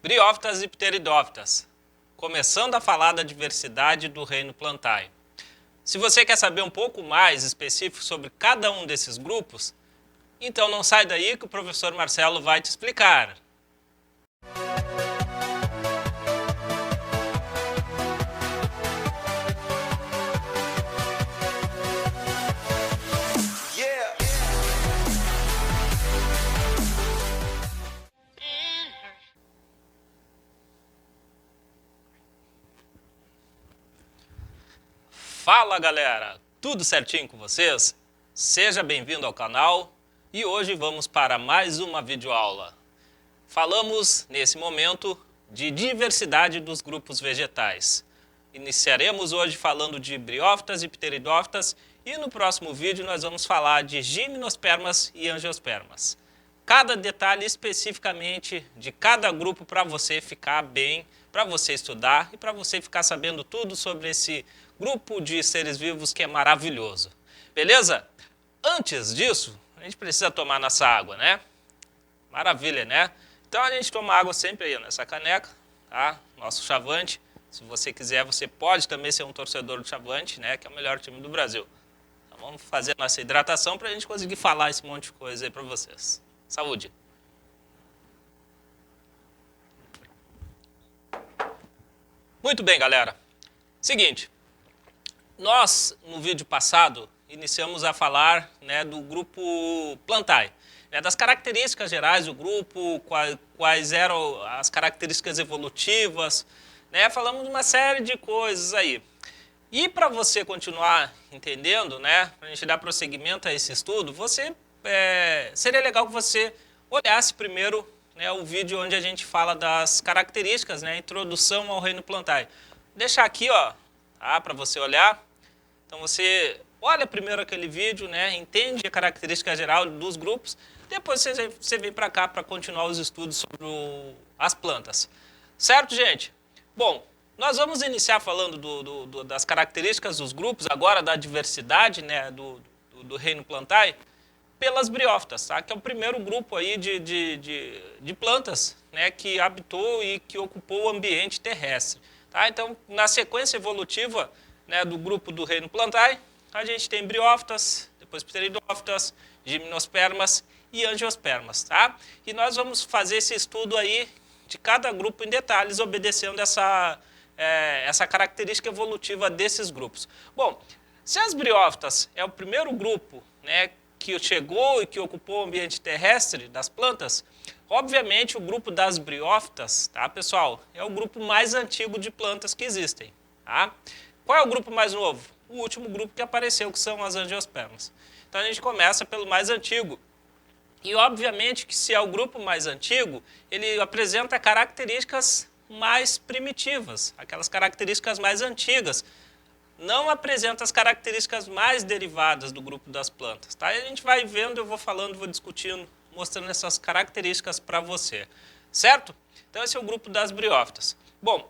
Briófitas e pteridófitas, começando a falar da diversidade do reino Plantae. Se você quer saber um pouco mais específico sobre cada um desses grupos, então não sai daí que o professor Marcelo vai te explicar. Fala galera, tudo certinho com vocês? Seja bem-vindo ao canal e hoje vamos para mais uma videoaula. Falamos nesse momento de diversidade dos grupos vegetais. Iniciaremos hoje falando de briófitas e pteridófitas e no próximo vídeo nós vamos falar de gimnospermas e angiospermas. Cada detalhe especificamente de cada grupo para você ficar bem, para você estudar e para você ficar sabendo tudo sobre esse grupo de seres vivos que é maravilhoso. Beleza? Antes disso, a gente precisa tomar nossa água, né? Maravilha, né? Então a gente toma água sempre aí nessa caneca, tá? Nosso Chavante. Se você quiser, você pode também ser um torcedor do Chavante, né? Que é o melhor time do Brasil. Então vamos fazer a nossa hidratação para a gente conseguir falar esse monte de coisa aí para vocês. Saúde! Muito bem, galera. Seguinte, nós no vídeo passado iniciamos a falar, né, do grupo Plantae, né, das características gerais do grupo, quais eram as características evolutivas, né, falamos de uma série de coisas aí. E para você continuar entendendo, né, para a gente dar prosseguimento a esse estudo, seria legal que você olhasse primeiro, né, o vídeo onde a gente fala das características, né, introdução ao reino Plantae. Vou deixar aqui, ó, tá, para você olhar. Então você olha primeiro aquele vídeo, né, entende a característica geral dos grupos, depois você vem para cá para continuar os estudos sobre as plantas. Certo, gente? Bom, nós vamos iniciar falando das características dos grupos, agora da diversidade, né, do reino Plantae, pelas briófitas, tá? Que é o primeiro grupo aí de plantas, né, que habitou e que ocupou o ambiente terrestre. Tá? Então, na sequência evolutiva, né, do grupo do reino Plantae, a gente tem briófitas, depois pteridófitas, gimnospermas e angiospermas. Tá? E nós vamos fazer esse estudo aí de cada grupo em detalhes, obedecendo essa característica evolutiva desses grupos. Bom, se as briófitas é o primeiro grupo, né, que chegou e que ocupou o ambiente terrestre das plantas, obviamente o grupo das briófitas, tá, pessoal, é o grupo mais antigo de plantas que existem. Tá? Qual é o grupo mais novo? O último grupo que apareceu, que são as angiospermas. Então a gente começa pelo mais antigo. E obviamente que se é o grupo mais antigo, ele apresenta características mais primitivas, aquelas características mais antigas. Não apresenta as características mais derivadas do grupo das plantas. Tá? E a gente vai vendo, eu vou falando, vou discutindo, mostrando essas características para você. Certo? Então esse é o grupo das briófitas. Bom,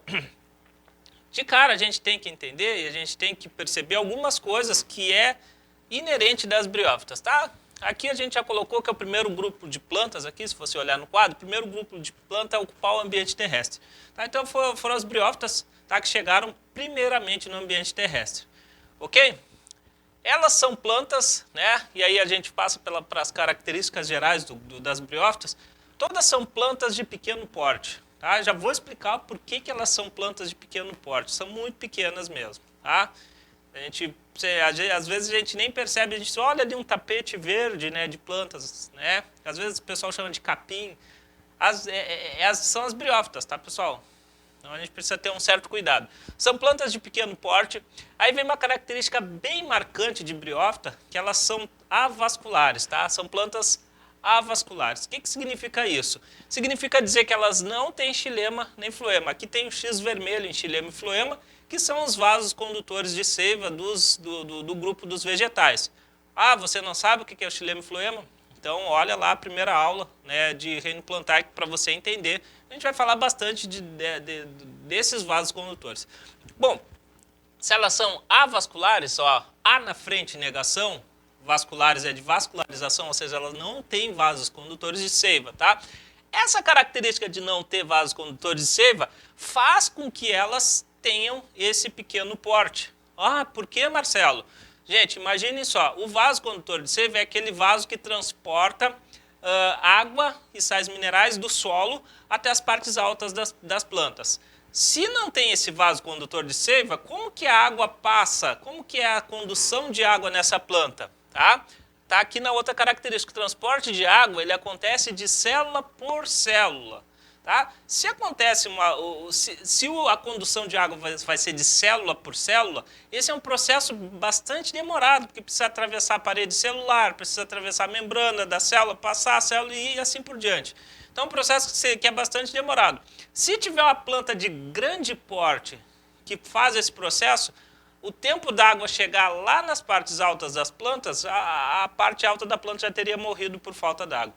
de cara a gente tem que entender e a gente tem que perceber algumas coisas que é inerente das briófitas. Tá? Aqui a gente já colocou que é o primeiro grupo de plantas, aqui, se você olhar no quadro, o primeiro grupo de planta a ocupar o ambiente terrestre. Tá? Então foram as briófitas, tá, que chegaram primeiramente no ambiente terrestre. Ok? Elas são plantas, né? E aí a gente passa para as características gerais das briófitas. Todas são plantas de pequeno porte. Tá? Já vou explicar por que elas são plantas de pequeno porte. São muito pequenas mesmo. Tá? Às vezes a gente nem percebe, a gente olha ali um tapete verde, né, de plantas, né? Às vezes o pessoal chama de capim. São as briófitas, tá, pessoal? Então a gente precisa ter um certo cuidado. São plantas de pequeno porte. Aí vem uma característica bem marcante de briófita, que elas são avasculares, tá? São plantas avasculares. O que significa isso? Significa dizer que elas não têm xilema nem floema. Aqui tem o X vermelho em xilema e floema, que são os vasos condutores de seiva do grupo dos vegetais. Ah, você não sabe o que é o xilema e floema? Então, olha lá a primeira aula, né, de reino Plantae para você entender. A gente vai falar bastante desses vasos condutores. Bom, se elas são avasculares, ó, A na frente, negação, vasculares é de vascularização, ou seja, elas não têm vasos condutores de seiva, tá? Essa característica de não ter vasos condutores de seiva faz com que elas tenham esse pequeno porte. Ah, por que, Marcelo? Gente, imagine só, o vaso condutor de seiva é aquele vaso que transporta água e sais minerais do solo até as partes altas das plantas. Se não tem esse vaso condutor de seiva, como que a água passa? Como que é a condução de água nessa planta? Tá aqui na outra característica. O transporte de água ele acontece de célula por célula. Tá? Se acontece se a condução de água vai ser de célula por célula, esse é um processo bastante demorado, porque precisa atravessar a parede celular, precisa atravessar a membrana da célula, passar a célula e assim por diante. Então é um processo que é bastante demorado. Se tiver uma planta de grande porte que faz esse processo, o tempo da água chegar lá nas partes altas das plantas, a parte alta da planta já teria morrido por falta d'água.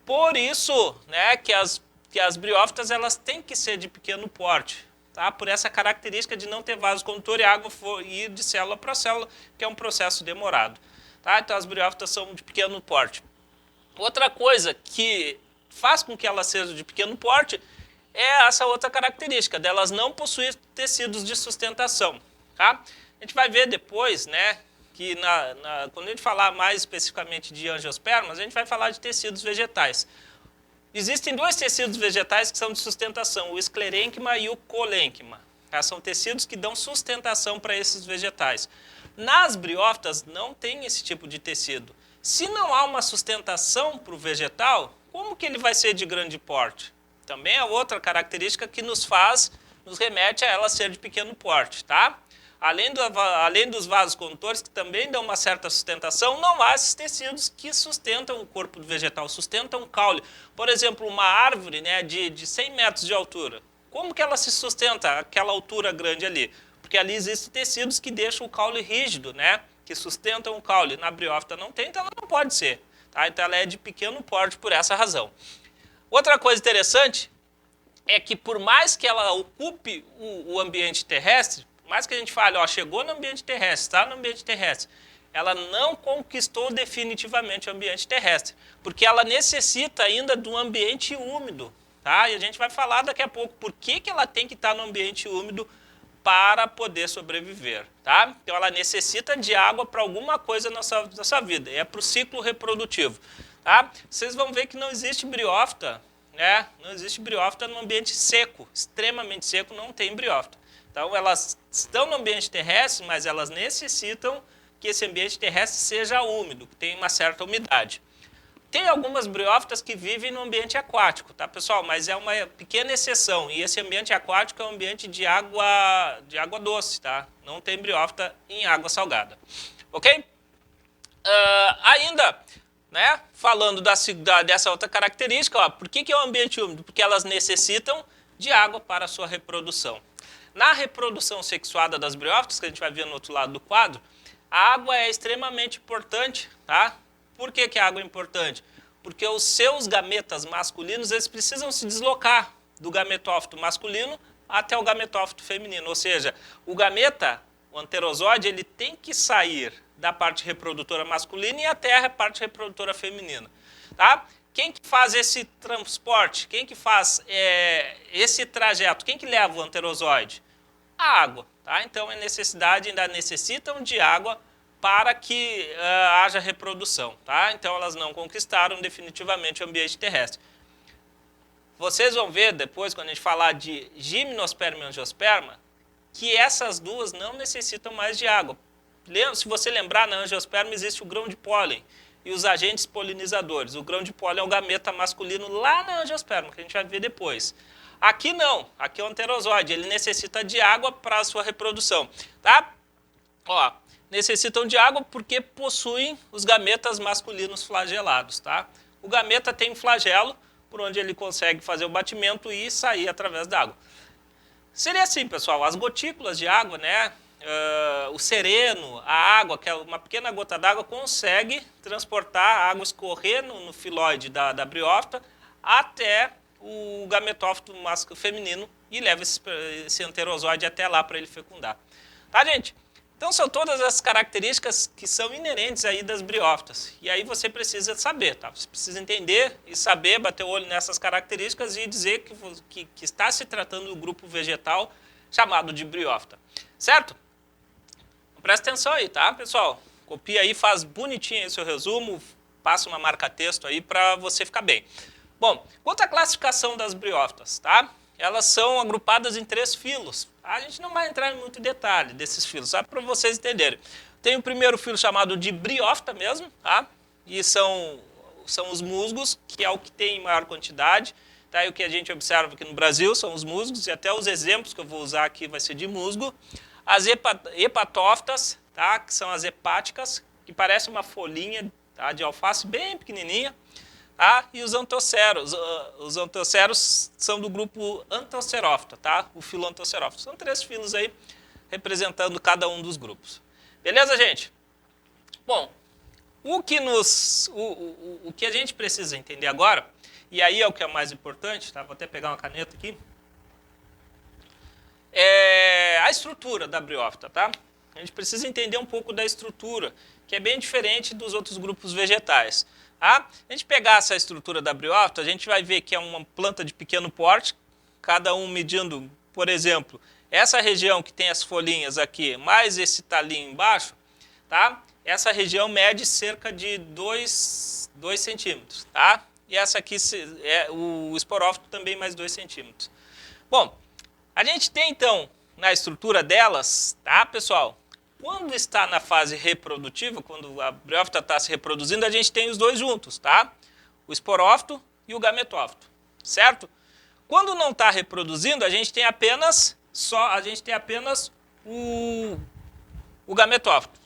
Por isso, né, que as briófitas elas têm que ser de pequeno porte, tá? Por essa característica de não ter vaso condutor e a água ir de célula para célula, que é um processo demorado. Tá? Então as briófitas são de pequeno porte. Outra coisa que faz com que elas sejam de pequeno porte é essa outra característica, delas não possuir tecidos de sustentação. Tá? A gente vai ver depois, né, que quando a gente falar mais especificamente de angiospermas, a gente vai falar de tecidos vegetais. Existem dois tecidos vegetais que são de sustentação, o esclerênquima e o colênquima. Tá? São tecidos que dão sustentação para esses vegetais. Nas briófitas não tem esse tipo de tecido. Se não há uma sustentação para o vegetal, como que ele vai ser de grande porte? Também é outra característica que nos remete a ela ser de pequeno porte, tá? Além dos vasos condutores, que também dão uma certa sustentação, não há esses tecidos que sustentam o corpo do vegetal, sustentam o caule. Por exemplo, uma árvore, né, de 100 metros de altura. Como que ela se sustenta aquela altura grande ali? Porque ali existem tecidos que deixam o caule rígido, né, que sustentam o caule. Na briófita não tem, então ela não pode ser. Tá? Então ela é de pequeno porte por essa razão. Outra coisa interessante é que por mais que ela ocupe o ambiente terrestre, mais que a gente fale, ó, chegou no ambiente terrestre, está no ambiente terrestre, ela não conquistou definitivamente o ambiente terrestre, porque ela necessita ainda de um ambiente úmido, tá? E a gente vai falar daqui a pouco por que ela tem que estar no ambiente úmido para poder sobreviver, tá? Então ela necessita de água para alguma coisa na sua vida, é para o ciclo reprodutivo, tá? Vocês vão ver que não existe briófita, né? Não existe briófita no ambiente seco, extremamente seco, não tem briófita. Então, elas estão no ambiente terrestre, mas elas necessitam que esse ambiente terrestre seja úmido, que tenha uma certa umidade. Tem algumas briófitas que vivem no ambiente aquático, tá, pessoal? Mas é uma pequena exceção. E esse ambiente aquático é um ambiente de água doce, tá? Não tem briófita em água salgada. Ok? Ainda, né, falando dessa outra característica, ó, por que é um ambiente úmido? Porque elas necessitam de água para a sua reprodução. Na reprodução sexuada das briófitas, que a gente vai ver no outro lado do quadro, a água é extremamente importante, tá? Por que a água é importante? Porque os seus gametas masculinos, eles precisam se deslocar do gametófito masculino até o gametófito feminino. Ou seja, o gameta, o anterozóide, ele tem que sair da parte reprodutora masculina e até a parte reprodutora feminina, tá? Quem que faz esse transporte? Quem que faz esse trajeto? Quem que leva o anterozóide? A água. Tá? Então, ainda necessitam de água para que haja reprodução. Tá? Então, elas não conquistaram definitivamente o ambiente terrestre. Vocês vão ver depois, quando a gente falar de gimnosperma e angiosperma, que essas duas não necessitam mais de água. Se você lembrar, na angiosperma existe o grão de pólen e os agentes polinizadores. O grão de pólen é o gameta masculino lá na angiosperma, que a gente vai ver depois. Aqui não, aqui é o anterozóide, ele necessita de água para a sua reprodução. Tá? Ó, necessitam de água porque possuem os gametas masculinos flagelados. Tá? O gameta tem um flagelo, por onde ele consegue fazer o batimento e sair através da água. Seria assim, pessoal, as gotículas de água, né? O sereno, a água, que é uma pequena gota d'água, consegue transportar a água, escorrer no filóide da briófita até o gametófito feminino e leva esse anterozóide até lá para ele fecundar. Tá, gente? Então, são todas as características que são inerentes aí das briófitas. E aí você precisa saber, tá? Você precisa entender e saber, bater o olho nessas características e dizer que está se tratando do grupo vegetal chamado de briófita. Certo? Presta atenção aí, tá, pessoal? Copia aí, faz bonitinho aí o seu resumo, passa uma marca-texto aí para você ficar bem. Bom, quanto à classificação das briófitas, tá? Elas são agrupadas em 3 filos. A gente não vai entrar em muito detalhe desses filos, só para vocês entenderem. Tem o primeiro filo chamado de briófita mesmo, tá? E são os musgos, que é o que tem em maior quantidade. Tá? E o que a gente observa aqui no Brasil são os musgos, e até os exemplos que eu vou usar aqui vai ser de musgo. As hepatófitas, tá? Que são as hepáticas, que parecem uma folhinha, tá? De alface bem pequenininha. Tá? E os anthoceros. Os anthoceros são do grupo Anthocerófita, tá? O filo Anthocerófita. São 3 filos aí, representando cada um dos grupos. Beleza, gente? Bom, o que a gente precisa entender agora, e aí é o que é mais importante, tá? Vou até pegar uma caneta aqui, é a estrutura da briófita, tá? A gente precisa entender um pouco da estrutura, que é bem diferente dos outros grupos vegetais. Tá? A gente pegar essa estrutura da briófita, a gente vai ver que é uma planta de pequeno porte, cada um medindo, por exemplo, essa região que tem as folhinhas aqui, mais esse talinho embaixo, tá? Essa região mede cerca de 2 centímetros, tá? E essa aqui é o esporófito também mais 2 centímetros. Bom, a gente tem então na estrutura delas, tá, pessoal? Quando está na fase reprodutiva, quando a briófita está se reproduzindo, a gente tem os dois juntos, tá? O esporófito e o gametófito, certo? Quando não está reproduzindo, a gente tem apenas o gametófito.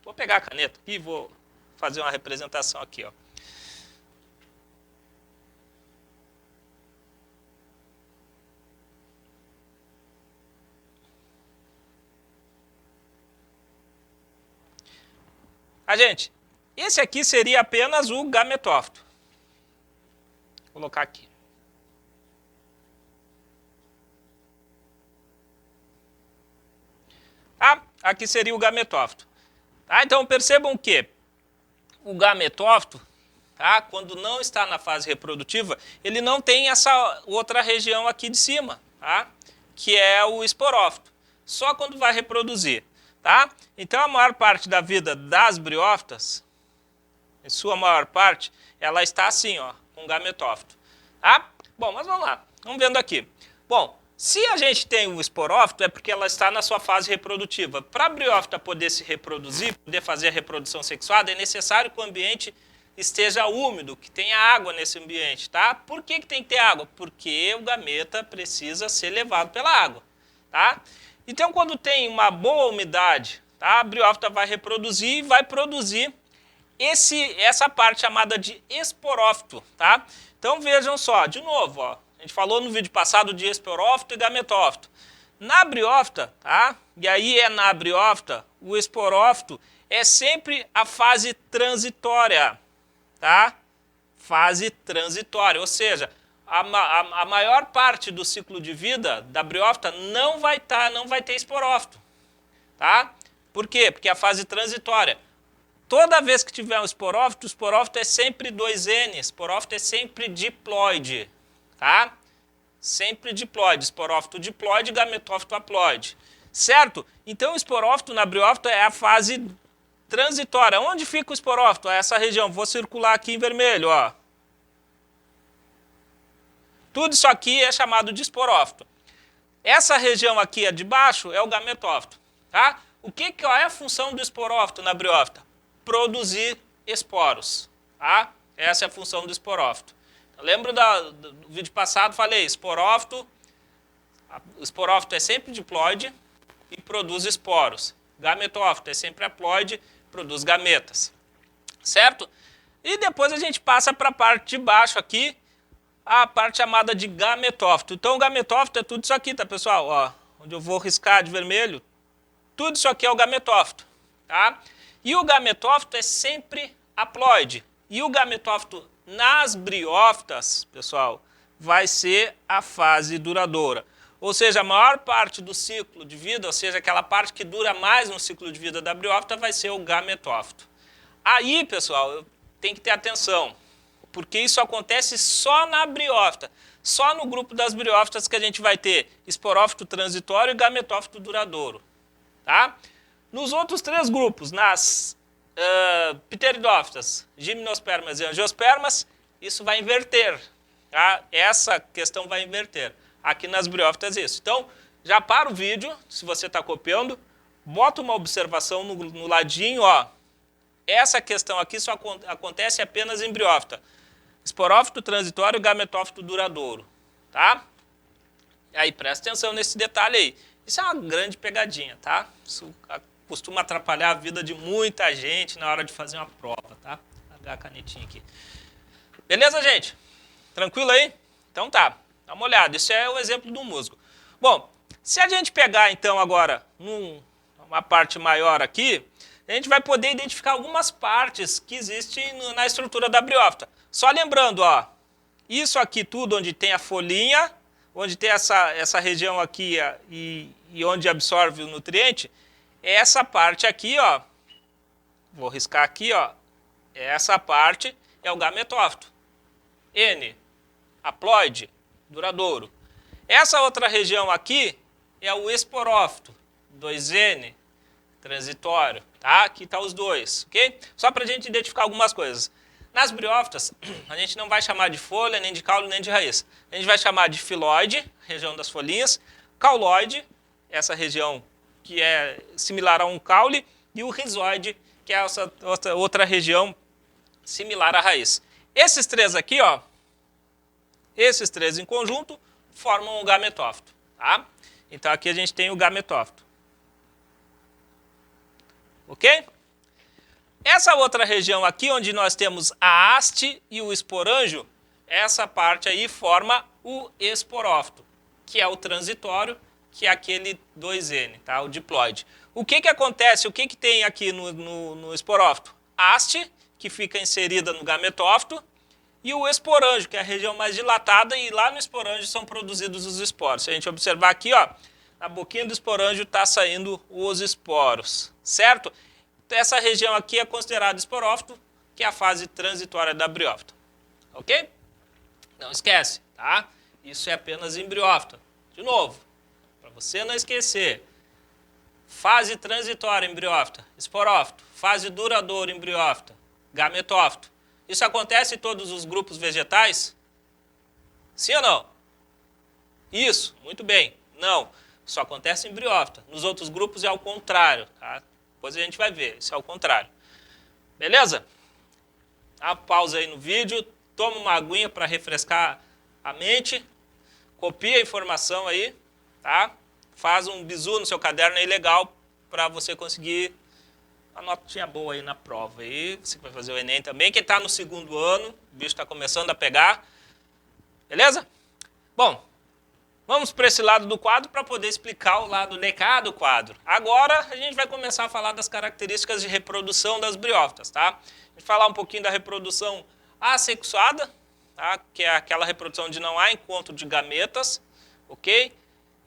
Vou pegar a caneta aqui e vou fazer uma representação aqui, ó. Gente, esse aqui seria apenas o gametófito. Vou colocar aqui. Tá? Aqui seria o gametófito. Tá? Então percebam que o gametófito, tá? Quando não está na fase reprodutiva, ele não tem essa outra região aqui de cima, tá? Que é o esporófito. Só quando vai reproduzir. Tá? Então, a maior parte da vida das briófitas, em sua maior parte, ela está assim, ó, com gametófito. Tá? Bom, mas vamos lá, vamos vendo aqui. Bom, se a gente tem o esporófito, é porque ela está na sua fase reprodutiva. Para a briófita poder se reproduzir, poder fazer a reprodução sexuada, é necessário que o ambiente esteja úmido, que tenha água nesse ambiente. Tá? Por que tem que ter água? Porque o gameta precisa ser levado pela água. Tá? Então, quando tem uma boa umidade, tá, a briófita vai reproduzir e vai produzir essa parte chamada de esporófito. Tá? Então, vejam só, de novo, ó, a gente falou no vídeo passado de esporófito e gametófito. Na briófita, tá, e aí é na briófita, o esporófito é sempre a fase transitória. Tá? Fase transitória, ou seja, a maior parte do ciclo de vida da briófita não vai ter esporófito. Tá? Por quê? Porque é a fase transitória. Toda vez que tiver um esporófito, o esporófito é sempre 2N, esporófito é sempre diploide. Tá? Sempre diploide, esporófito diploide, gametófito haploide. Certo? Então o esporófito na briófita é a fase transitória. Onde fica o esporófito? Essa região. Vou circular aqui em vermelho, ó. Tudo isso aqui é chamado de esporófito. Essa região aqui de baixo é o gametófito. Tá? Qual é a função do esporófito na briófita? Produzir esporos. Tá? Essa é a função do esporófito. Lembro do vídeo passado, falei, o esporófito é sempre diploide e produz esporos. Gametófito é sempre haploide, produz gametas. Certo? E depois a gente passa para a parte de baixo aqui, a parte chamada de gametófito. Então, o gametófito é tudo isso aqui, tá, pessoal? Ó, onde eu vou riscar de vermelho, tudo isso aqui é o gametófito. Tá? E o gametófito é sempre haploide. E o gametófito nas briófitas, pessoal, vai ser a fase duradoura. ou seja, a maior parte do ciclo de vida, ou seja, aquela parte que dura mais no ciclo de vida da briófita, vai ser o gametófito. Aí, pessoal, tem que ter atenção, porque isso acontece só na briófita. Só no grupo das briófitas que a gente vai ter esporófito transitório e gametófito duradouro. Tá? Nos outros três grupos, nas pteridófitas, gimnospermas e angiospermas, isso vai inverter. Tá? Essa questão vai inverter. Aqui nas briófitas isso. Então, já para o vídeo, se você está copiando, bota uma observação no ladinho, ó. Essa questão aqui só acontece apenas em briófita. Esporófito transitório, gametófito duradouro, tá? E aí, presta atenção nesse detalhe aí. Isso é uma grande pegadinha, tá? Isso costuma atrapalhar a vida de muita gente na hora de fazer uma prova, tá? Vou largar a canetinha aqui. Beleza, gente? Tranquilo aí? Então tá, dá uma olhada. Isso é o exemplo do musgo. Bom, se a gente pegar, então, agora, uma parte maior aqui, a gente vai poder identificar algumas partes que existem na estrutura da briófita. Só lembrando, ó, isso aqui tudo onde tem a folhinha, onde tem essa região aqui e onde absorve o nutriente, essa parte aqui, ó, vou riscar aqui, ó, essa parte é o gametófito. N, haploide, duradouro. Essa outra região aqui é o esporófito, 2N, transitório, tá? Aqui tá os dois, ok? Só para a gente identificar algumas coisas. Nas briófitas, a gente não vai chamar de folha, nem de caule, nem de raiz. A gente vai chamar de filóide, região das folhinhas, cauloide, essa região que é similar a um caule, e o rizoide, que é essa outra região similar à raiz. Esses três aqui, ó, esses três em conjunto formam o gametófito, tá? Então aqui a gente tem o gametófito. Ok? Essa outra região aqui, onde nós temos a haste e o esporângio, essa parte aí forma o esporófito, que é o transitório, que é aquele 2N, tá? O diploide. O que que acontece? O que que tem aqui no esporófito? Haste, que fica inserida no gametófito, e o esporângio, que é a região mais dilatada, e lá no esporângio são produzidos os esporos. Se a gente observar aqui, ó, na boquinha do esporângio está saindo os esporos, certo? Essa região aqui é considerada esporófito, que é a fase transitória da briófita. Ok? Não esquece, tá? Isso é apenas em briófita. De novo, para você não esquecer. Fase transitória em briófita, esporófito. Fase duradoura em briófita, gametófito. Isso acontece em todos os grupos vegetais? Sim ou não? Isso, muito bem. Não, só acontece em briófita. Nos outros grupos é ao contrário, tá? Depois a gente vai ver, isso é ao contrário. Beleza? Dá uma pausa aí no vídeo, toma uma aguinha para refrescar a mente, copia a informação aí, tá? Faz um bizu no seu caderno aí legal para você conseguir uma notinha boa aí na prova. Aí você vai fazer o Enem também, quem está no segundo ano, o bicho está começando a pegar. Beleza? Bom, vamos para esse lado do quadro para poder explicar o lado de cá do quadro. Agora a gente vai começar a falar das características de reprodução das briófitas, tá? A gente vai falar um pouquinho da reprodução assexuada, tá? Que é aquela reprodução onde não há encontro de gametas, ok?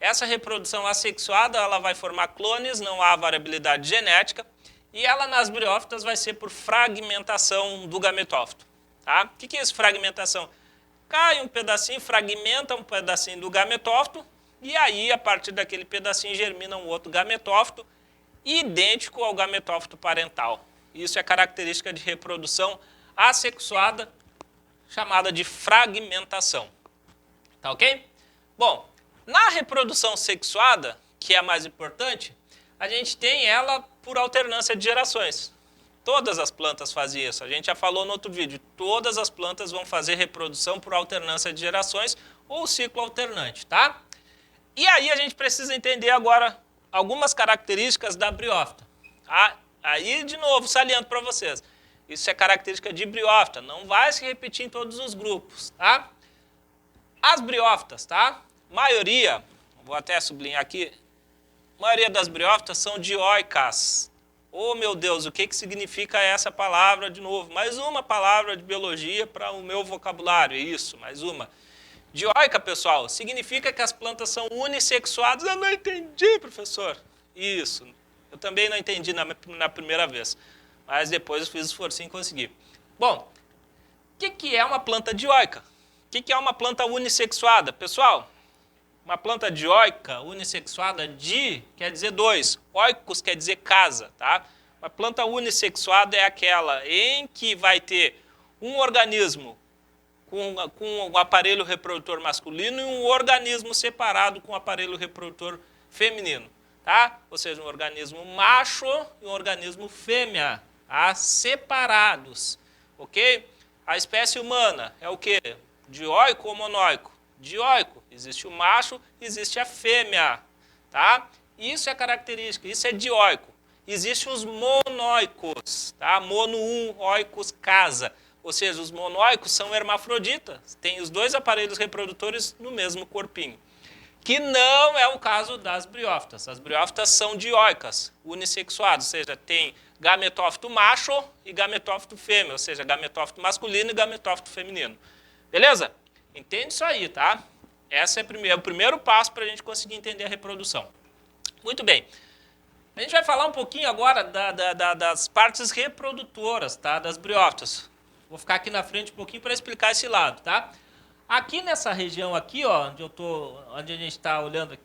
Essa reprodução assexuada, ela vai formar clones, não há variabilidade genética, e ela nas briófitas vai ser por fragmentação do gametófito, tá? O que é isso, fragmentação? Cai um pedacinho, fragmenta um pedacinho do gametófito, e aí, a partir daquele pedacinho, germina um outro gametófito, idêntico ao gametófito parental. Isso é característica de reprodução assexuada, chamada de fragmentação. Tá ok? Bom, na reprodução sexuada, que é a mais importante, a gente tem ela por alternância de gerações. Todas as plantas fazem isso. A gente já falou no outro vídeo. Todas as plantas vão fazer reprodução por alternância de gerações ou ciclo alternante, tá? E aí a gente precisa entender agora algumas características da briófita. Tá? Aí, de novo, saliento para vocês. Isso é característica de briófita. Não vai se repetir em todos os grupos, tá? As briófitas, tá? Maioria, vou até sublinhar aqui, a maioria das briófitas são dioicas. Oh, meu Deus, o que significa essa palavra de novo? Mais uma palavra de biologia para o meu vocabulário, isso, mais uma. Dioica, pessoal, significa que as plantas são unissexuadas. Eu não entendi, professor. Isso. Eu também não entendi na primeira vez. Mas depois eu fiz esforcinho e consegui. Bom, o que é uma planta dioica? O que é uma planta unissexuada? Pessoal, uma planta dioica, unissexuada, quer dizer dois. Oikos quer dizer casa, tá? Uma planta unissexuada é aquela em que vai ter um organismo com um aparelho reprodutor masculino e um organismo separado com um aparelho reprodutor feminino, tá? Ou seja, um organismo macho e um organismo fêmea, tá? Separados, ok? A espécie humana é o quê? Dioico ou monóico? Dioico. Existe o macho, existe a fêmea, tá? Isso é característica, isso é dioico. Existem os monóicos, tá? Mono oikos, casa. Ou seja, os monóicos são hermafroditas, têm os dois aparelhos reprodutores no mesmo corpinho. Que não é o caso das briófitas. As briófitas são dioicas, unissexuadas, ou seja, tem gametófito macho e gametófito fêmea, ou seja, gametófito masculino e gametófito feminino. Beleza? Entende isso aí, tá? Esse é o primeiro passo para a gente conseguir entender a reprodução. Muito bem. A gente vai falar um pouquinho agora das partes reprodutoras, tá? Das briófitas. Vou ficar aqui na frente um pouquinho para explicar esse lado, tá? Aqui nessa região aqui, ó, onde a gente está olhando,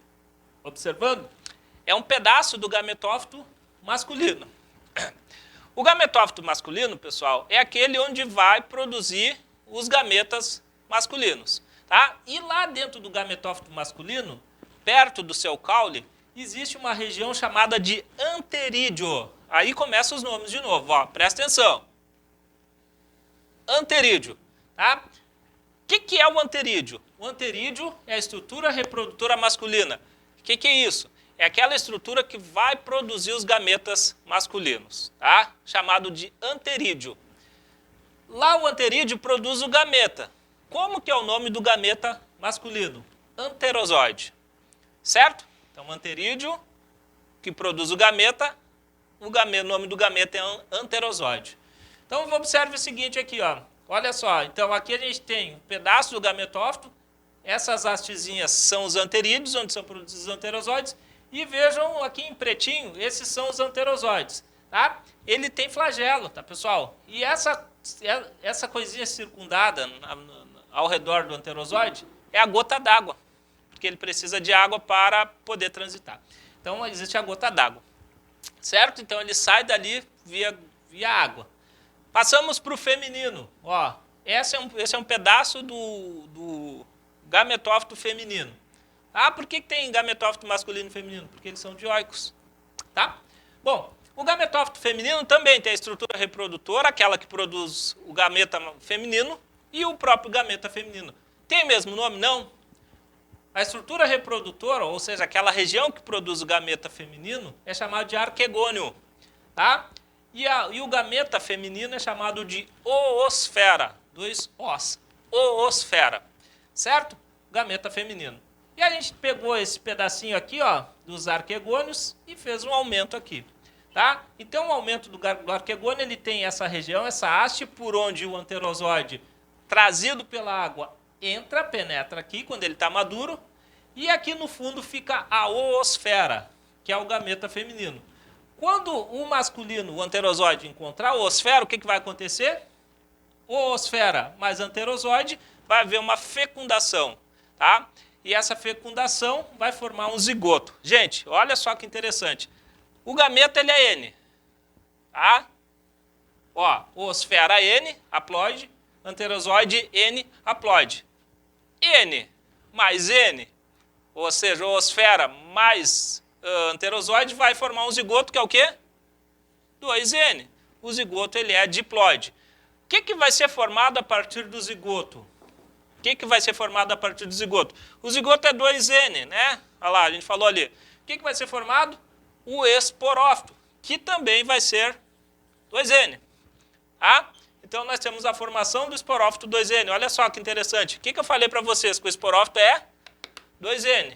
observando, é um pedaço do gametófito masculino. O gametófito masculino, pessoal, é aquele onde vai produzir os gametas masculinos, tá? E lá dentro do gametófito masculino, perto do seu caule, existe uma região chamada de anterídeo. Aí começam os nomes de novo, ó, presta atenção. Anterídeo, tá? O que é o anterídeo? O anterídeo é a estrutura reprodutora masculina. O que é isso? É aquela estrutura que vai produzir os gametas masculinos, tá? Chamado de anterídeo. Lá o anterídeo produz o gameta. Como que é o nome do gameta masculino? Anterozoide, certo? Então, anterídeo, que produz o gameta, o nome do gameta é anterozoide. Então, observe o seguinte aqui, ó. Olha só, então aqui a gente tem um pedaço do gametófito, essas hastezinhas são os anterídeos, onde são produzidos os anterozoides, e vejam aqui em pretinho, esses são os anterozoides, tá? Ele tem flagelo, tá, pessoal? E essa coisinha circundada ao redor do anterozoide é a gota d'água, porque ele precisa de água para poder transitar. Então, existe a gota d'água, certo? Então, ele sai dali via água. Passamos para o feminino. Ó, esse é um pedaço do gametófito feminino. Ah, por que tem gametófito masculino e feminino? Porque eles são dioicos. Tá? Bom, o gametófito feminino também tem a estrutura reprodutora, aquela que produz o gameta feminino e o próprio gameta feminino. Tem o mesmo nome? Não. A estrutura reprodutora, ou seja, aquela região que produz o gameta feminino, é chamada de arquegônio. Tá? E o gameta feminino é chamado de oosfera. 2 Os. Oosfera. Certo? Gameta feminino. E a gente pegou esse pedacinho aqui, ó, dos arquegônios e fez um aumento aqui. Tá? Então, o aumento do arquegônio, ele tem essa região, essa haste, por onde o anterozoide, trazido pela água, penetra aqui, quando ele está maduro. E aqui no fundo fica a oosfera, que é o gameta feminino. Quando o masculino, o anterozoide, encontrar a oosfera, o que vai acontecer? Oosfera mais anterozoide, vai haver uma fecundação, tá? E essa fecundação vai formar um zigoto. Gente, olha só que interessante. O gameta, ele é N, tá? Ó, oosfera N, haploide, anterozoide N, haploide. N mais N, ou seja, oosfera mais anterozoide vai formar um zigoto, que é o quê? 2N. O zigoto, ele é diploide. O que vai ser formado a partir do zigoto? O que vai ser formado a partir do zigoto? O zigoto é 2N, né? Olha lá, a gente falou ali. O que vai ser formado? O esporófito, que também vai ser 2N. Tá? Então, nós temos a formação do esporófito 2N. Olha só que interessante. O que eu falei para vocês? Que o esporófito é 2N.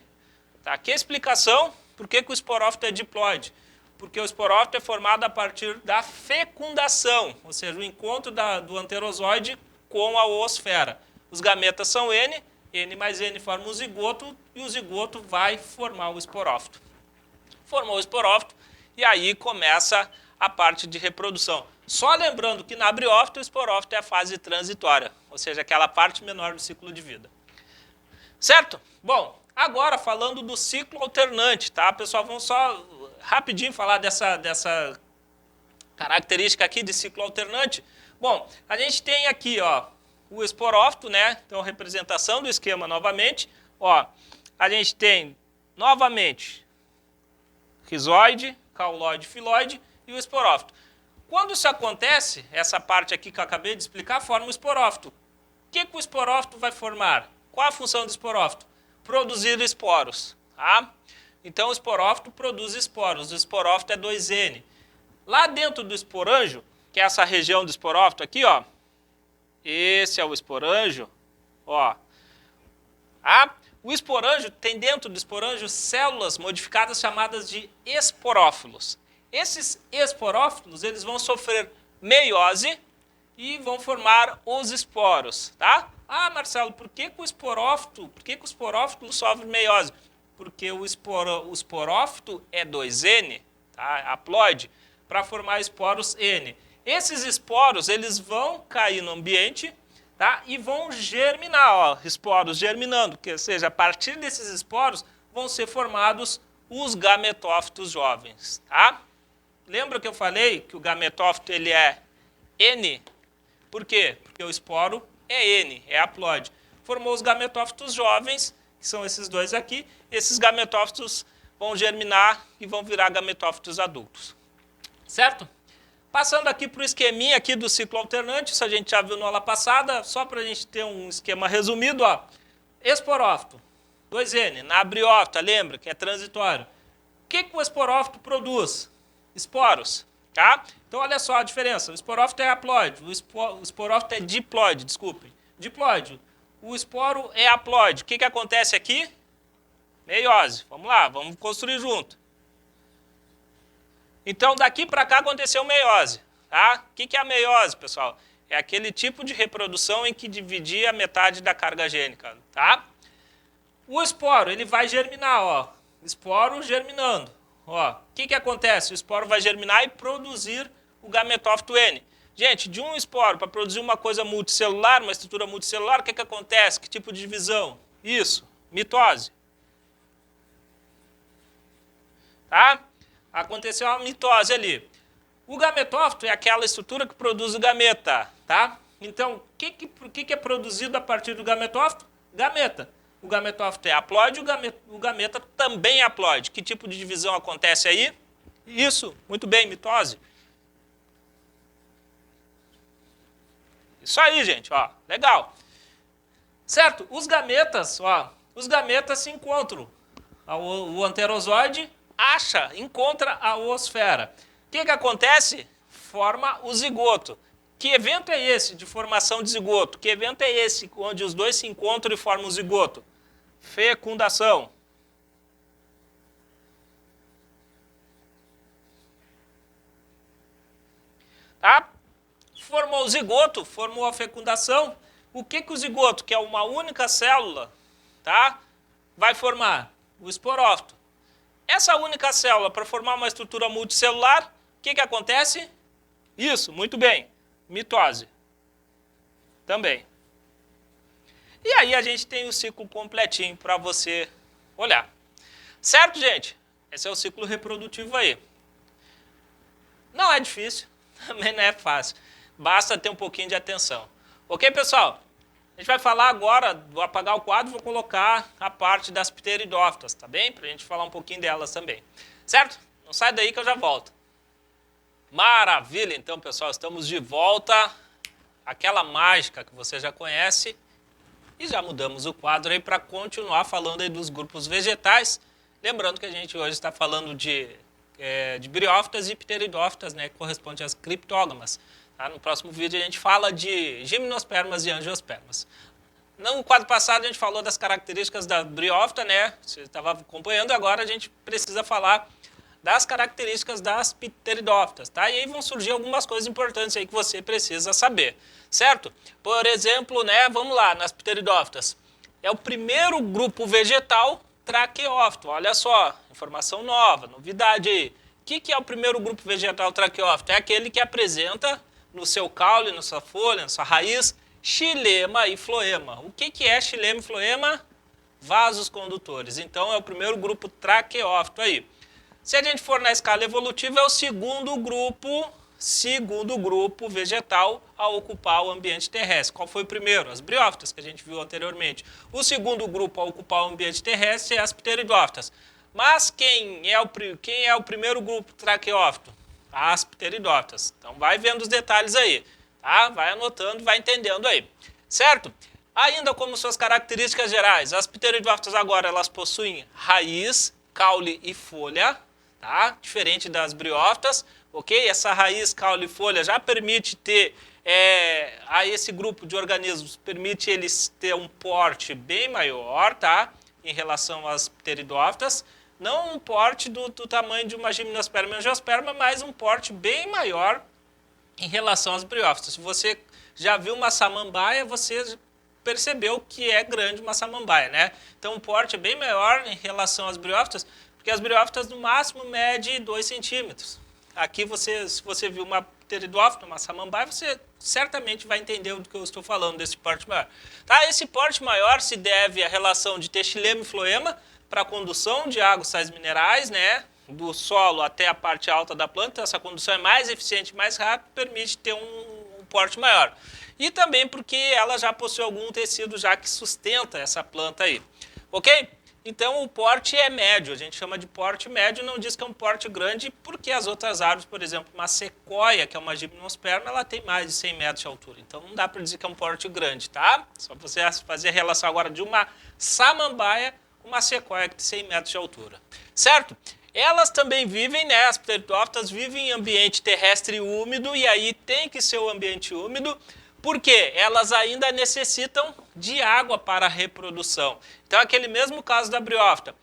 Tá? Aqui a explicação. Por que o esporófito é diploide? Porque o esporófito é formado a partir da fecundação, ou seja, o encontro do anterozoide com a oosfera. Os gametas são N, N mais N forma um zigoto e o zigoto vai formar o esporófito. Formou o esporófito e aí começa a parte de reprodução. Só lembrando que na briófita o esporófito é a fase transitória, ou seja, aquela parte menor do ciclo de vida. Certo? Bom, agora falando do ciclo alternante, tá? Pessoal, vamos só rapidinho falar dessa característica aqui de ciclo alternante. Bom, a gente tem aqui, ó, o esporófito, né? Então, representação do esquema novamente. Ó, a gente tem novamente rizoide, cauloide, filoide e o esporófito. Quando isso acontece, essa parte aqui que eu acabei de explicar forma o esporófito. O que o esporófito vai formar? Qual a função do esporófito? Produzir esporos. Tá? Então, o esporófito produz esporos. O esporófito é 2N. Lá dentro do esporanjo, que é essa região do esporófito aqui, ó. Esse é o esporanjo. Ó. Tá? O esporanjo tem dentro do esporanjo células modificadas chamadas de esporófilos. Esses esporófilos eles vão sofrer meiose e vão formar os esporos, tá? Ah, Marcelo, por que o esporófito sofre meiose? Porque o esporófito é 2N, tá? Haploide, para formar esporos N. Esses esporos eles vão cair no ambiente, tá? E vão germinar, ó, esporos germinando, ou seja, a partir desses esporos vão ser formados os gametófitos jovens, tá? Lembra que eu falei que o gametófito ele é N? Por quê? Porque o esporo é N, é haploide. Formou os gametófitos jovens, que são esses dois aqui. Esses gametófitos vão germinar e vão virar gametófitos adultos. Certo? Passando aqui para o esqueminha aqui do ciclo alternante, isso a gente já viu na aula passada, só para a gente ter um esquema resumido, ó. Esporófito, 2N, na briófita, lembra que é transitório. O que o esporófito produz? Esporos, tá? Então, olha só a diferença. O esporófito é haploide, o esporófito é diploide, desculpem. Diploide. O esporo é haploide. O que acontece aqui? Meiose. Vamos lá, vamos construir junto. Então, daqui para cá aconteceu meiose, tá? O que é a meiose, pessoal? É aquele tipo de reprodução em que dividia a metade da carga gênica, tá? O esporo, ele vai germinar, ó. Esporo germinando. Ó, o que acontece? O esporo vai germinar e produzir o gametófito N. Gente, de um esporo para produzir uma coisa multicelular, uma estrutura multicelular, o que acontece? Que tipo de divisão? Isso, mitose. Tá? Aconteceu uma mitose ali. O gametófito é aquela estrutura que produz o gameta, tá? Então, o que é produzido a partir do gametófito? Gameta. O gametófito é haploide, o gameta também é haploide. Que tipo de divisão acontece aí? Isso, muito bem, mitose. Isso aí, gente, ó, legal. Certo? Os gametas se encontram. O anterozoide encontra a oosfera. O que acontece? Forma o zigoto. Que evento é esse de formação de zigoto? Que evento é esse onde os dois se encontram e formam o zigoto? Fecundação. Tá? Formou o zigoto, formou a fecundação. O que o zigoto, que é uma única célula, tá? Vai formar? O esporófito. Essa única célula, para formar uma estrutura multicelular, o que acontece? Isso, muito bem. Mitose. Também. E aí a gente tem o ciclo completinho para você olhar. Certo, gente? Esse é o ciclo reprodutivo aí. Não é difícil, também não é fácil. Basta ter um pouquinho de atenção. Ok, pessoal? A gente vai falar agora, vou apagar o quadro e vou colocar a parte das pteridófitas, tá bem? Para a gente falar um pouquinho delas também. Certo? Não sai daí que eu já volto. Maravilha, então, pessoal, estamos de volta. Aquela mágica que você já conhece. E já mudamos o quadro aí para continuar falando aí dos grupos vegetais. Lembrando que a gente hoje está falando de briófitas e pteridófitas, né, que corresponde às criptógamas. Tá? No próximo vídeo a gente fala de gimnospermas e angiospermas. No quadro passado a gente falou das características da briófita, né? Você estava acompanhando, agora a gente precisa falar das características das pteridófitas, tá? E aí vão surgir algumas coisas importantes aí que você precisa saber, certo? Por exemplo, né, vamos lá, nas pteridófitas. é o primeiro grupo vegetal traqueófito. Olha só, informação nova, novidade aí. O que é o primeiro grupo vegetal traqueófito? É aquele que apresenta no seu caule, na sua folha, na sua raiz, xilema e floema. O que é xilema e floema? Vasos condutores. Então é o primeiro grupo traqueófito aí. Se a gente for na escala evolutiva, é o segundo grupo vegetal a ocupar o ambiente terrestre. Qual foi o primeiro? As briófitas, que a gente viu anteriormente. O segundo grupo a ocupar o ambiente terrestre é as pteridófitas. Mas quem é o primeiro grupo traqueófito? As pteridófitas. Então vai vendo os detalhes aí, tá? Vai anotando, vai entendendo aí, certo? Ainda como suas características gerais, as pteridófitas agora elas possuem raiz, caule e folha, tá? Diferente das briófitas, ok? Essa raiz, caule e folha já permite ter, a esse grupo de organismos, permite eles ter um porte bem maior, tá? Em relação às pteridófitas. Não um porte do tamanho de uma gimnosperma e angiosperma, mas um porte bem maior em relação às briófitas. Se você já viu uma samambaia, você percebeu que é grande uma samambaia, né? Então o porte é bem maior em relação às briófitas, porque as briófitas no máximo medem 2 centímetros. Aqui, se você viu uma pteridófita, uma samambaia, você certamente vai entender do que eu estou falando desse porte maior. Tá? Esse porte maior se deve à relação de ter xilema e floema para a condução de água e sais minerais, né? Do solo até a parte alta da planta. Essa condução é mais eficiente, mais rápida, permite ter um porte maior. E também porque ela já possui algum tecido já que sustenta essa planta aí, ok? Então o porte é médio, a gente chama de porte médio, não diz que é um porte grande, porque as outras árvores, por exemplo, uma sequoia, que é uma gimnosperma, ela tem mais de 100 metros de altura, então não dá para dizer que é um porte grande, tá? Só você fazer a relação agora de uma samambaia com uma sequoia que tem 100 metros de altura, certo? Elas também vivem, né, as pteridófitas vivem em ambiente terrestre úmido, e aí tem que ser o ambiente úmido, porque elas ainda necessitam de água para a reprodução. Então, aquele mesmo caso da briófita.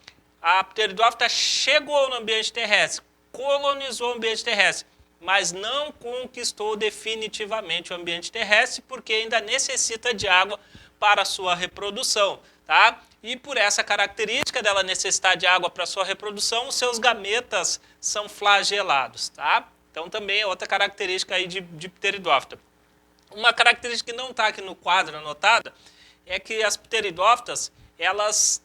A pteridófita chegou no ambiente terrestre, colonizou o ambiente terrestre, mas não conquistou definitivamente o ambiente terrestre, porque ainda necessita de água para a sua reprodução, tá? E por essa característica dela necessitar de água para a sua reprodução, os seus gametas são flagelados, tá? Então, também é outra característica aí de pteridófita. Uma característica que não está aqui no quadro anotada é que as pteridófitas, elas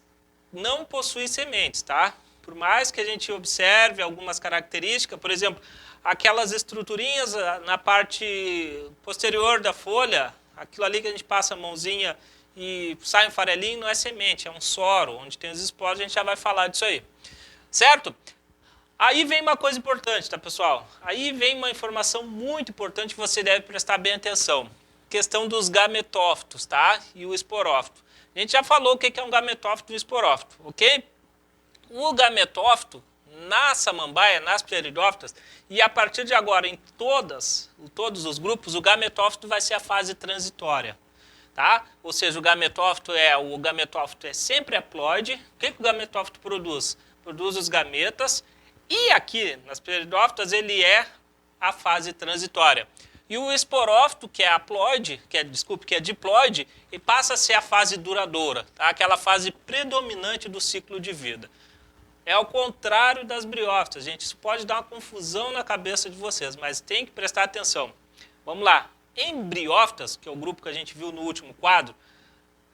não possuem sementes, tá? Por mais que a gente observe algumas características, por exemplo, aquelas estruturinhas na parte posterior da folha, aquilo ali que a gente passa a mãozinha e sai um farelinho, não é semente, é um soro, onde tem os esporos, a gente já vai falar disso aí, certo? Aí vem uma coisa importante, tá, pessoal? Aí vem uma informação muito importante que você deve prestar bem atenção. Questão dos gametófitos, tá? E o esporófito. A gente já falou o que é um gametófito e um esporófito, ok? O gametófito, na samambaia, nas pteridófitas, e a partir de agora em todos os grupos, o gametófito vai ser a fase transitória, tá? Ou seja, o gametófito é sempre haploide. O que o gametófito produz? Produz os gametas. E aqui, nas pteridófitas, ele é a fase transitória. E o esporófito, que é haploide, que é diploide, ele passa a ser a fase duradoura, tá? Aquela fase predominante do ciclo de vida. É ao contrário das briófitas, gente. Isso pode dar uma confusão na cabeça de vocês, mas tem que prestar atenção. Vamos lá. Em briófitas, que é o grupo que a gente viu no último quadro,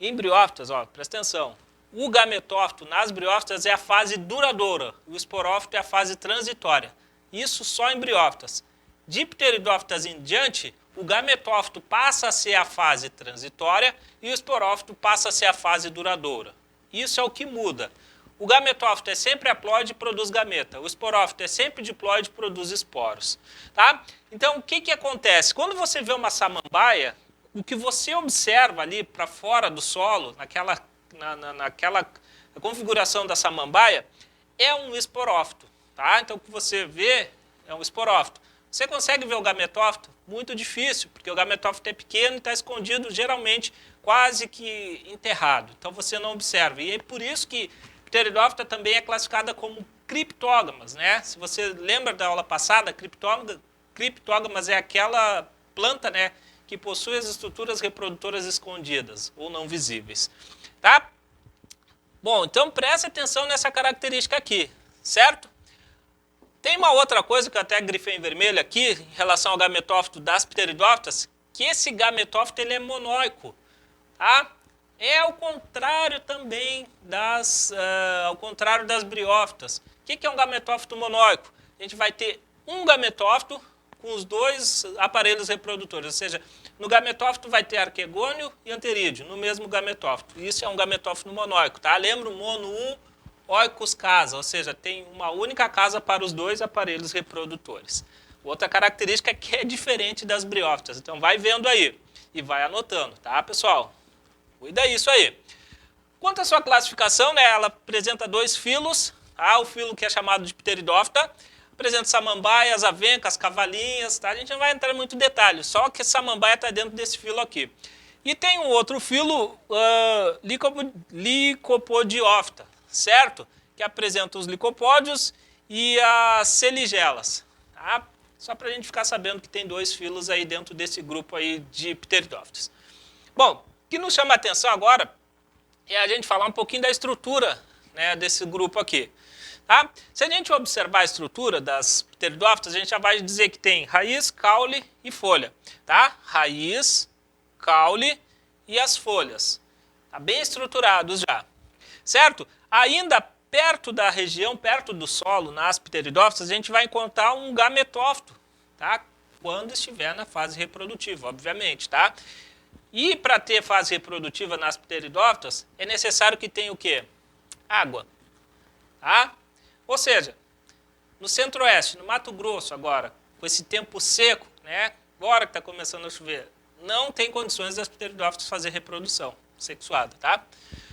em briófitas, ó, presta atenção. O gametófito nas briófitas é a fase duradoura, o esporófito é a fase transitória. Isso só em briófitas. De pteridófitas em diante, o gametófito passa a ser a fase transitória e o esporófito passa a ser a fase duradoura. Isso é o que muda. O gametófito é sempre haploide e produz gameta. O esporófito é sempre diploide e produz esporos. Tá? Então, o que acontece? Quando você vê uma samambaia, o que você observa ali para fora do solo, naquela configuração da samambaia, é um esporófito. Tá? Então, o que você vê é um esporófito. Você consegue ver o gametófito? Muito difícil, porque o gametófito é pequeno e está escondido, geralmente, quase que enterrado. Então, você não observa. E é por isso que pteridófita também é classificada como criptógamas, né? Se você lembra da aula passada, criptógamas é aquela planta, né, que possui as estruturas reprodutoras escondidas ou não visíveis. tá? Bom, então preste atenção nessa característica aqui, certo? Tem uma outra coisa que eu até grifei em vermelho aqui, em relação ao gametófito das pteridófitas, que esse gametófito ele é monóico, tá? É ao contrário também ao contrário das briófitas. O que é um gametófito monóico? A gente vai ter um gametófito com os dois aparelhos reprodutores, ou seja, no gametófito vai ter arquegônio e anterídeo, no mesmo gametófito. Isso é um gametófito monóico, tá? Lembra o mono 1, oikos casa, ou seja, tem uma única casa para os dois aparelhos reprodutores. Outra característica é que é diferente das briófitas, então vai vendo aí e vai anotando, tá, pessoal? Cuida isso aí. Quanto à sua classificação, né, ela apresenta dois filos, tá? O filo que é chamado de pteridófita, apresenta samambaias, avencas, cavalinhas, tá? A gente não vai entrar em muito detalhe, só que samambaia está dentro desse filo aqui. E tem um outro filo, licopodiófita, certo? Que apresenta os licopódios e as seligelas, tá? Só para a gente ficar sabendo que tem dois filos aí dentro desse grupo aí de pteridófitos. Bom, o que nos chama a atenção agora é a gente falar um pouquinho da estrutura, né, desse grupo aqui. Tá? Se a gente observar a estrutura das pteridófitas, a gente já vai dizer que tem raiz, caule e folha. Tá? Raiz, caule e as folhas. Tá bem estruturados já. Certo? Ainda perto da região, perto do solo, nas pteridófitas, a gente vai encontrar um gametófito, tá? Quando estiver na fase reprodutiva, obviamente. Tá? E para ter fase reprodutiva nas pteridófitas, é necessário que tenha o quê? Água. Tá? Ou seja, no centro-oeste, no Mato Grosso agora, com esse tempo seco, né, agora que está começando a chover, não tem condições das pteridófitas fazer reprodução sexuada, tá?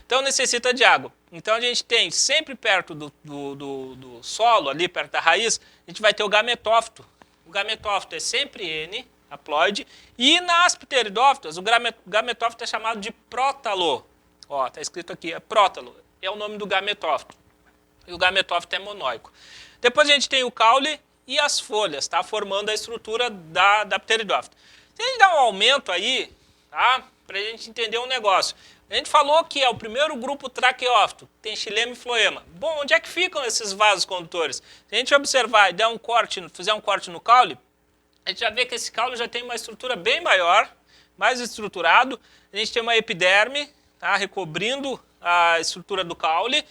Então necessita de água. Então a gente tem sempre perto do solo, ali perto da raiz, a gente vai ter o gametófito. O gametófito é sempre N, haploide, e nas pteridófitas o gametófito é chamado de prótalo. Ó, está escrito aqui, é prótalo, é o nome do gametófito. E o gametófito é monóico. Depois a gente tem o caule e as folhas, tá? Formando a estrutura da pteridófita. Se a gente dá um aumento aí, tá? Para a gente entender um negócio. A gente falou que é o primeiro grupo traqueófito, tem xilema e floema. Bom, onde é que ficam esses vasos condutores? Se a gente observar e der um corte, fizer um corte no caule, a gente já vê que esse caule já tem uma estrutura bem maior, mais estruturado. A gente tem uma epiderme, tá? Recobrindo a estrutura do caule.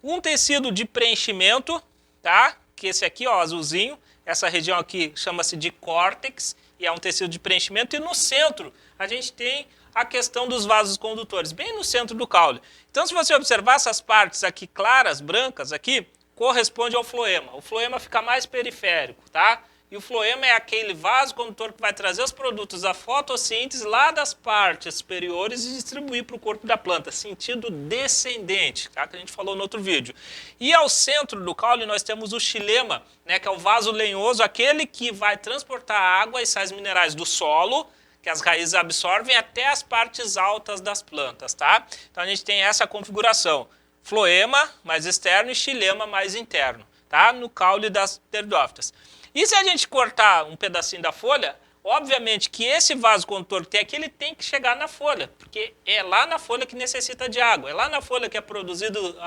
Um tecido de preenchimento, tá? Que esse aqui, ó, azulzinho, essa região aqui chama-se de córtex, e é um tecido de preenchimento, e no centro a gente tem a questão dos vasos condutores, bem no centro do caule. Então, se você observar essas partes aqui claras, brancas aqui, corresponde ao floema. O floema fica mais periférico, tá? E o floema é aquele vaso condutor que vai trazer os produtos da fotossíntese lá das partes superiores e distribuir para o corpo da planta, sentido descendente, tá? Que a gente falou no outro vídeo. E ao centro do caule nós temos o xilema, né, que é o vaso lenhoso, aquele que vai transportar água e sais minerais do solo, que as raízes absorvem, até as partes altas das plantas, tá? Então a gente tem essa configuração, floema mais externo e xilema mais interno, tá? No caule das pteridófitas. E se a gente cortar um pedacinho da folha, obviamente que esse vaso condutor que tem aqui, ele tem que chegar na folha, porque é lá na folha que necessita de água, é lá na folha que é produzido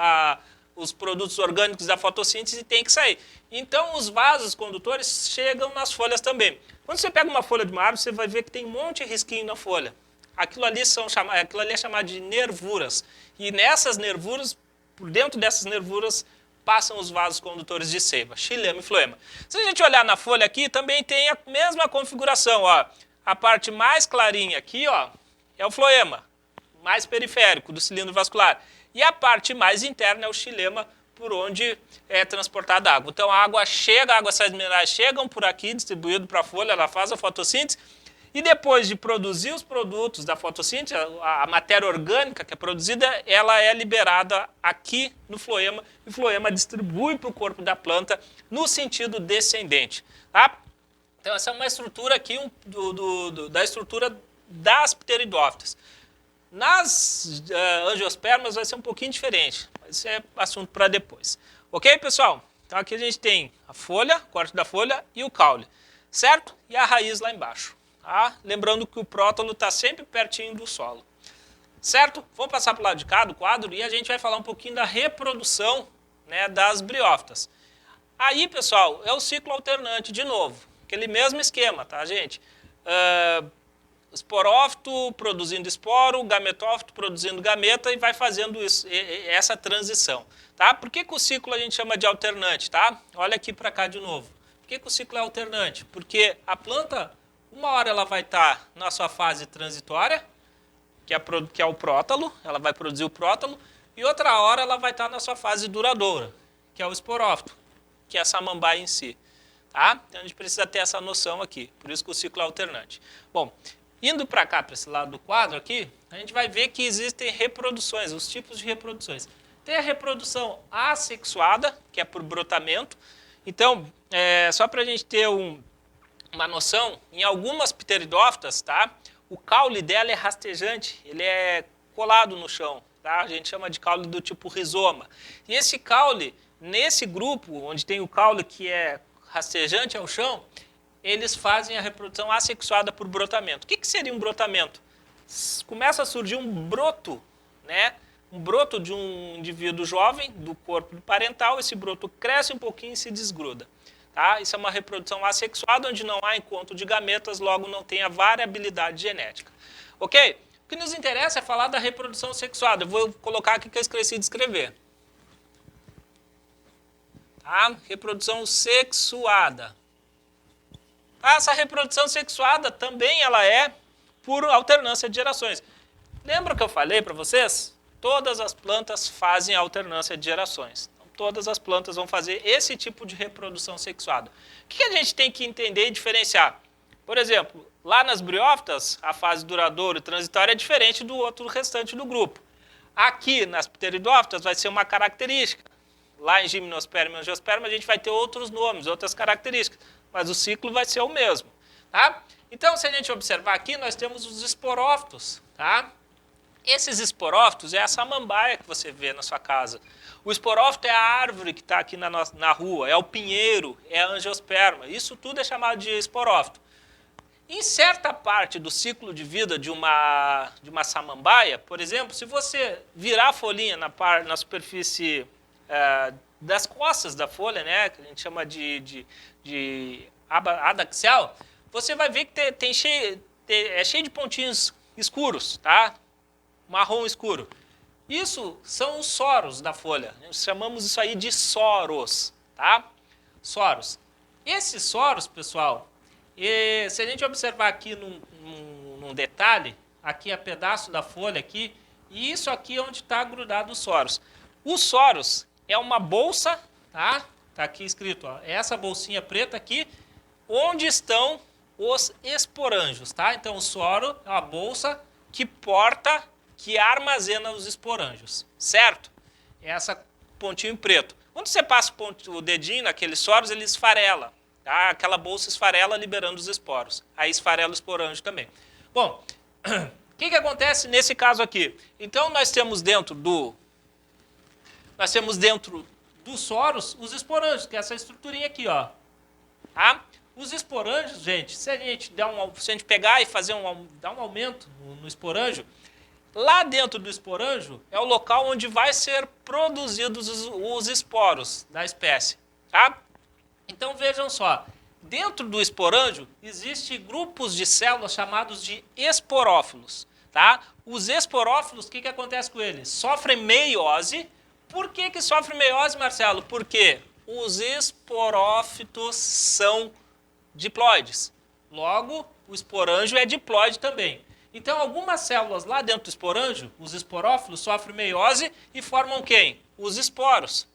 os produtos orgânicos da fotossíntese e tem que sair. Então os vasos condutores chegam nas folhas também. Quando você pega uma folha de uma árvore, você vai ver que tem um monte de risquinho na folha. Aquilo ali é chamado de nervuras. E nessas nervuras, por dentro dessas nervuras, passam os vasos condutores de seiva, xilema e floema. Se a gente olhar na folha aqui, também tem a mesma configuração. Ó. A parte mais clarinha aqui, ó, é o floema, mais periférico do cilindro vascular. E a parte mais interna é o xilema, por onde é transportada a água. Então a água chega, água e sais minerais chegam por aqui, distribuído para a folha, ela faz a fotossíntese. E depois de produzir os produtos da fotossíntese, a matéria orgânica que é produzida, ela é liberada aqui no floema, e o floema distribui para o corpo da planta no sentido descendente. Tá? Então essa é uma estrutura aqui da estrutura das pteridófitas. Nas angiospermas vai ser um pouquinho diferente, mas isso é assunto para depois. Ok, pessoal? Então aqui a gente tem a folha, corte da folha e o caule, certo? E a raiz lá embaixo. Tá? Lembrando que o prótalo está sempre pertinho do solo. Certo? Vamos passar para o lado de cá do quadro e a gente vai falar um pouquinho da reprodução, né, das briófitas. Aí, pessoal, é o ciclo alternante de novo. Aquele mesmo esquema, tá, gente? Esporófito produzindo esporo, gametófito produzindo gameta e vai fazendo isso, essa transição. Tá? Por que o ciclo a gente chama de alternante? Tá? Olha aqui para cá de novo. Por que o ciclo é alternante? Porque a planta, uma hora ela vai estar na sua fase transitória, que é o prótalo, ela vai produzir o prótalo, e outra hora ela vai estar na sua fase duradoura, que é o esporófito, que é a samambaia em si. Tá? Então a gente precisa ter essa noção aqui, por isso que o ciclo é alternante. Bom, indo para cá, para esse lado do quadro aqui, a gente vai ver que existem reproduções, os tipos de reproduções. Tem a reprodução assexuada, que é por brotamento. Então, só para a gente ter uma noção, em algumas pteridófitas, tá, o caule dela é rastejante, ele é colado no chão. Tá? A gente chama de caule do tipo rizoma. E esse caule, nesse grupo, onde tem o caule que é rastejante ao chão, eles fazem a reprodução assexuada por brotamento. O que seria um brotamento? Começa a surgir um broto, né? Um broto de um indivíduo jovem do corpo parental, esse broto cresce um pouquinho e se desgruda. Tá? Isso é uma reprodução assexuada, onde não há encontro de gametas, logo não tem a variabilidade genética. Ok? O que nos interessa é falar da reprodução sexuada. Eu vou colocar aqui que eu esqueci de escrever. Tá? Reprodução sexuada. Essa reprodução sexuada também ela é por alternância de gerações. Lembra que eu falei para vocês? Todas as plantas fazem alternância de gerações. Então, todas as plantas vão fazer esse tipo de reprodução sexuada. O que a gente tem que entender e diferenciar? Por exemplo, lá nas briófitas, a fase duradoura e transitória é diferente do outro restante do grupo. Aqui, nas pteridófitas, vai ser uma característica. Lá em gimnosperma e angiosperma, a gente vai ter outros nomes, outras características. Mas o ciclo vai ser o mesmo. Tá? Então, se a gente observar aqui, nós temos os esporófitos. Tá? Esses esporófitos é a samambaia que você vê na sua casa. O esporófito é a árvore que está aqui na rua, é o pinheiro, é a angiosperma. Isso tudo é chamado de esporófito. Em certa parte do ciclo de vida de uma samambaia, por exemplo, se você virar a folhinha na superfície das costas da folha, né, que a gente chama de aba adaxial, você vai ver que é cheio de pontinhos escuros, tá? Marrom escuro. Isso são os soros da folha. Nós chamamos isso aí de soros, tá? Soros. Esses soros, pessoal, se a gente observar aqui num detalhe, aqui é pedaço da folha aqui, e isso aqui é onde está grudado os soros. Os soros é uma bolsa, tá? Tá aqui escrito, ó, essa bolsinha preta aqui, onde estão os esporângios, tá? Então o soro é uma bolsa que armazena os esporângios, certo? Essa pontinho preto. Quando você passa o dedinho naqueles soros, ele esfarela, tá? Aquela bolsa esfarela liberando os esporos. Aí esfarela o esporângio também. Bom, o que acontece nesse caso aqui? Então nós temos dentro dos soros os esporângios, que é essa estruturinha aqui, ó. Tá? Os esporângios, gente, se a gente pegar e dar um aumento no esporângio, lá dentro do esporângio é o local onde vai ser produzidos os esporos da espécie. Tá? Então vejam só, dentro do esporângio existem grupos de células chamados de esporófilos. Tá? Os esporófilos, o que acontece com eles? Sofrem meiose. Por que sofrem meiose, Marcelo? Porque os esporófitos são diploides. Logo, o esporângio é diploide também. Então, algumas células lá dentro do esporângio, os esporófilos, sofrem meiose e formam quem? Os esporos.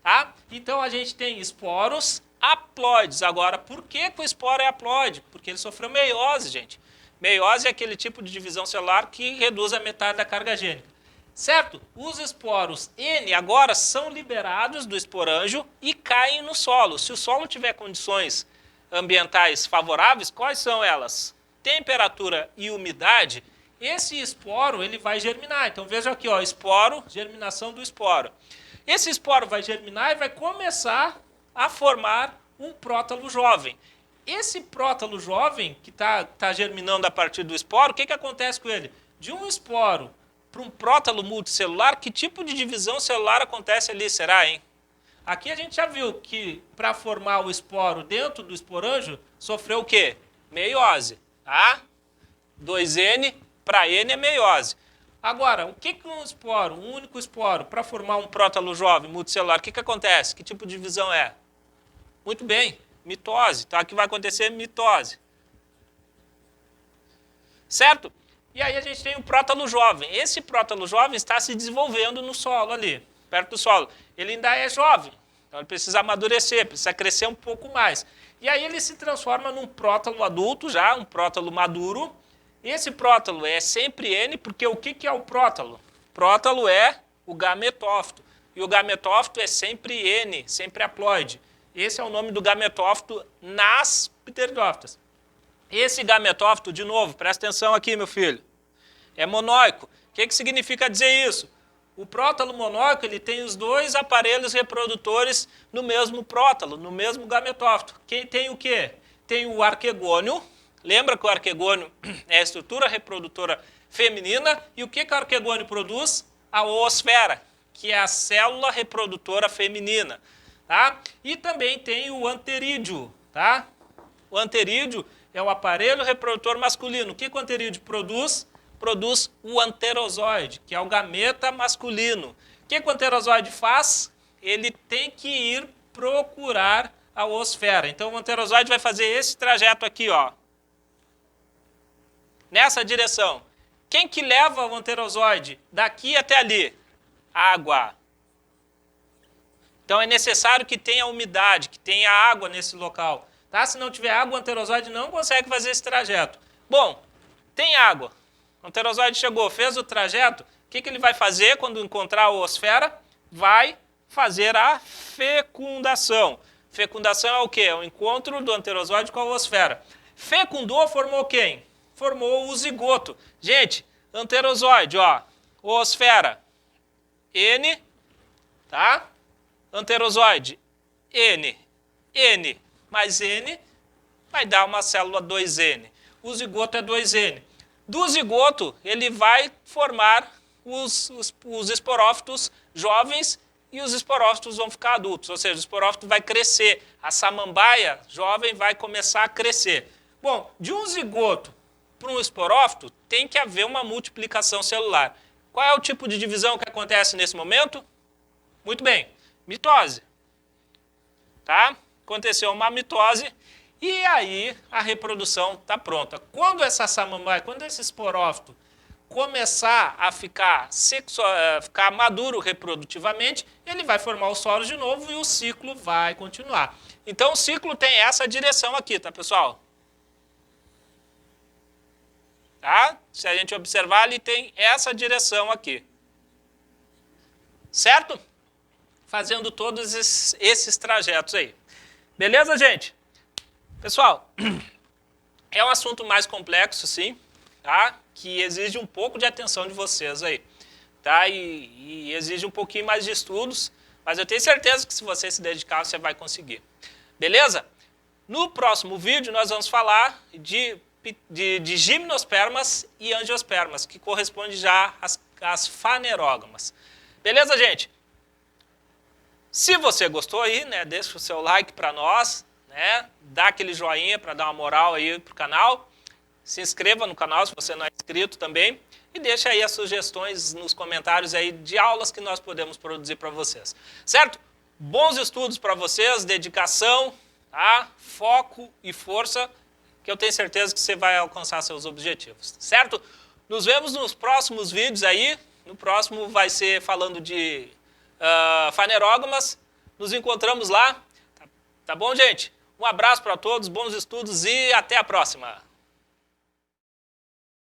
Tá? Então, a gente tem esporos haploides. Agora, por que o esporo é haploide? Porque ele sofreu meiose, gente. Meiose é aquele tipo de divisão celular que reduz a metade da carga gênica. Certo? Os esporos N agora são liberados do esporângio e caem no solo. Se o solo tiver condições ambientais favoráveis, quais são elas? Temperatura e umidade. Esse esporo ele vai germinar. Então veja aqui, ó, esporo, germinação do esporo. Esse esporo vai germinar e vai começar a formar um prótalo jovem. Esse prótalo jovem que está germinando a partir do esporo, o que acontece com ele? de um esporo para um prótalo multicelular, que tipo de divisão celular acontece ali, será, hein? Aqui a gente já viu que para formar o esporo dentro do esporângio, sofreu o quê? Meiose, tá? 2N para N é meiose. Agora, o que um esporo, um único esporo, para formar um prótalo jovem multicelular, o que acontece? Que tipo de divisão é? Muito bem, mitose, tá? O que vai acontecer? Mitose. Certo? E aí a gente tem um prótalo jovem. Esse prótalo jovem está se desenvolvendo no solo ali, perto do solo. Ele ainda é jovem, então ele precisa amadurecer, precisa crescer um pouco mais. E aí ele se transforma num prótalo adulto já, um prótalo maduro. Esse prótalo é sempre N, porque o que é o prótalo? Prótalo é o gametófito. E o gametófito é sempre N, sempre haploide. Esse é o nome do gametófito nas pteridófitas. Esse gametófito, de novo, presta atenção aqui, meu filho, é monóico. O que significa dizer isso? O prótalo monóico ele tem os dois aparelhos reprodutores no mesmo prótalo, no mesmo gametófito. Quem tem o quê? Tem o arquegônio. Lembra que o arquegônio é a estrutura reprodutora feminina. E o que o arquegônio produz? A oosfera, que é a célula reprodutora feminina. Tá? E também tem o anterídeo. Tá? O anterídeo é o aparelho reprodutor masculino. O que o anterídeo produz? Produz o anterozoide, que é o gameta masculino. O que o anterozoide faz? Ele tem que ir procurar a oosfera. Então o anterozoide vai fazer esse trajeto aqui, ó, nessa direção. Quem que leva o anterozoide daqui até ali? Água. Então é necessário que tenha umidade, que tenha água nesse local. Tá? Se não tiver água, o anterozoide não consegue fazer esse trajeto. Bom, tem água. O anterozoide chegou, fez o trajeto. O que ele vai fazer quando encontrar a oosfera? Vai fazer a fecundação. Fecundação é o quê? É o encontro do anterozoide com a oosfera. Fecundou, formou quem? Formou o zigoto. Gente, anterozoide, ó, oosfera, N, tá? Anterozoide, N, N mais N, vai dar uma célula 2N. O zigoto é 2N. Do zigoto, ele vai formar os esporófitos jovens e os esporófitos vão ficar adultos. Ou seja, o esporófito vai crescer. A samambaia jovem vai começar a crescer. Bom, de um zigoto para um esporófito, tem que haver uma multiplicação celular. Qual é o tipo de divisão que acontece nesse momento? Muito bem, mitose. Tá? Aconteceu uma mitose e aí a reprodução está pronta. Quando essa samambaia, quando esse esporófito começar a ficar maduro reprodutivamente, ele vai formar os soros de novo e o ciclo vai continuar. Então o ciclo tem essa direção aqui, tá, pessoal? Tá? Se a gente observar, ele tem essa direção aqui. Certo? Fazendo todos esses trajetos aí. Beleza, gente? Pessoal, é um assunto mais complexo, sim, tá? Que exige um pouco de atenção de vocês aí, tá? E exige um pouquinho mais de estudos, mas eu tenho certeza que se você se dedicar, você vai conseguir. Beleza? No próximo vídeo, nós vamos falar de gimnospermas e angiospermas, que corresponde já às fanerógamas. Beleza, gente? Se você gostou aí, né, deixa o seu like para nós, né, dá aquele joinha para dar uma moral aí pro canal, se inscreva no canal se você não é inscrito também e deixa aí as sugestões nos comentários aí de aulas que nós podemos produzir para vocês. Certo? Bons estudos para vocês, dedicação, tá? Foco e força, que eu tenho certeza que você vai alcançar seus objetivos. Certo? Nos vemos nos próximos vídeos aí. No próximo vai ser falando de fanerógamas. Nos encontramos lá. Tá bom, gente? Um abraço para todos, bons estudos e até a próxima.